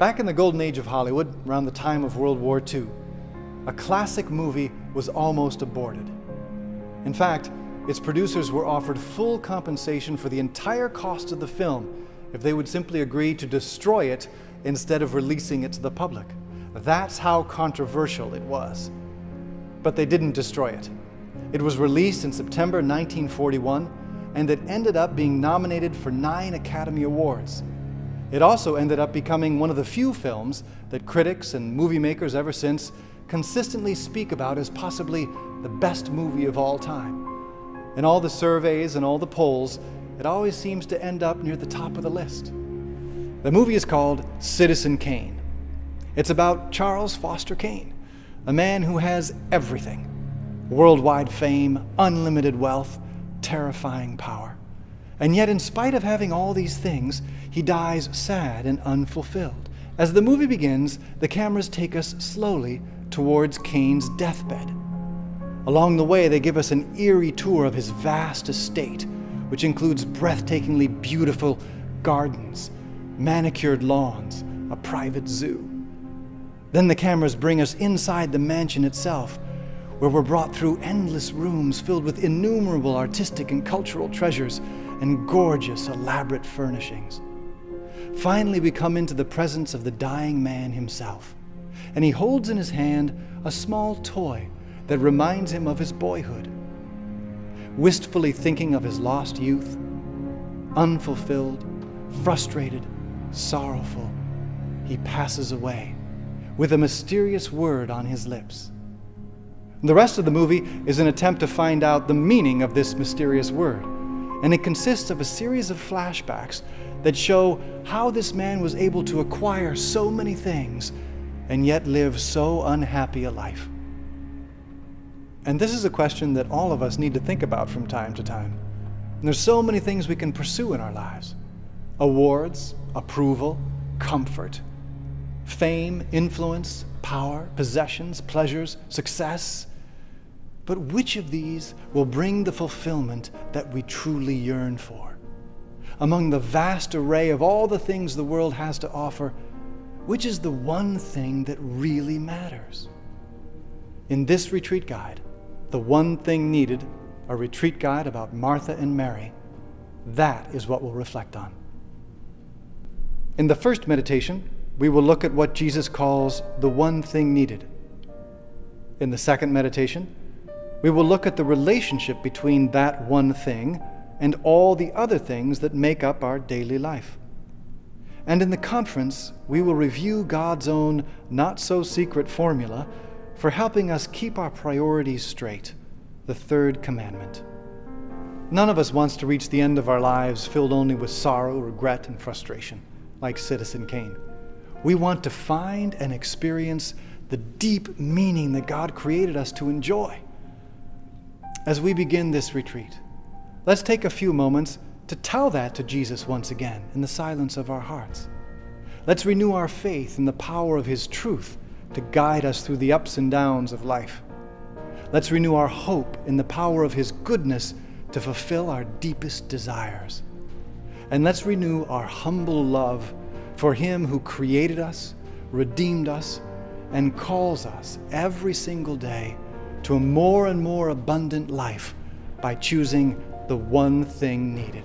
Back in the golden age of Hollywood, around the time of World War II, a classic movie was almost aborted. In fact, its producers were offered full compensation for the entire cost of the film if they would simply agree to destroy it instead of releasing it to the public. That's how controversial it was. But they didn't destroy it. It was released in September 1941, and it ended up being nominated for 9 Academy Awards. It also ended up becoming one of the few films that critics and movie makers ever since consistently speak about as possibly the best movie of all time. In all the surveys and all the polls, it always seems to end up near the top of the list. The movie is called Citizen Kane. It's about Charles Foster Kane, a man who has everything: worldwide fame, unlimited wealth, terrifying power. And yet, in spite of having all these things, he dies sad and unfulfilled. As the movie begins, the cameras take us slowly towards Kane's deathbed. Along the way, they give us an eerie tour of his vast estate, which includes breathtakingly beautiful gardens, manicured lawns, a private zoo. Then the cameras bring us inside the mansion itself, where we're brought through endless rooms filled with innumerable artistic and cultural treasures and gorgeous, elaborate furnishings. Finally, we come into the presence of the dying man himself, and he holds in his hand a small toy that reminds him of his boyhood. Wistfully thinking of his lost youth, unfulfilled, frustrated, sorrowful, he passes away with a mysterious word on his lips. The rest of the movie is an attempt to find out the meaning of this mysterious word, and it consists of a series of flashbacks that show how this man was able to acquire so many things and yet live so unhappy a life. And this is a question that all of us need to think about from time to time. And there's so many things we can pursue in our lives: awards, approval, comfort, fame, influence, power, possessions, pleasures, success. But which of these will bring the fulfillment that we truly yearn for? Among the vast array of all the things the world has to offer, which is the one thing that really matters? In this retreat guide, The One Thing Needed, a retreat guide about Martha and Mary, that is what we'll reflect on. In the first meditation, we will look at what Jesus calls the one thing needed. In the second meditation, we will look at the relationship between that one thing and all the other things that make up our daily life. And in the conference, we will review God's own not-so-secret formula for helping us keep our priorities straight, the third commandment. None of us wants to reach the end of our lives filled only with sorrow, regret, and frustration, like Citizen Kane. We want to find and experience the deep meaning that God created us to enjoy. As we begin this retreat, let's take a few moments to tell that to Jesus once again in the silence of our hearts. Let's renew our faith in the power of His truth to guide us through the ups and downs of life. Let's renew our hope in the power of His goodness to fulfill our deepest desires. And let's renew our humble love for Him who created us, redeemed us, and calls us every single day to a more and more abundant life by choosing the one thing needed.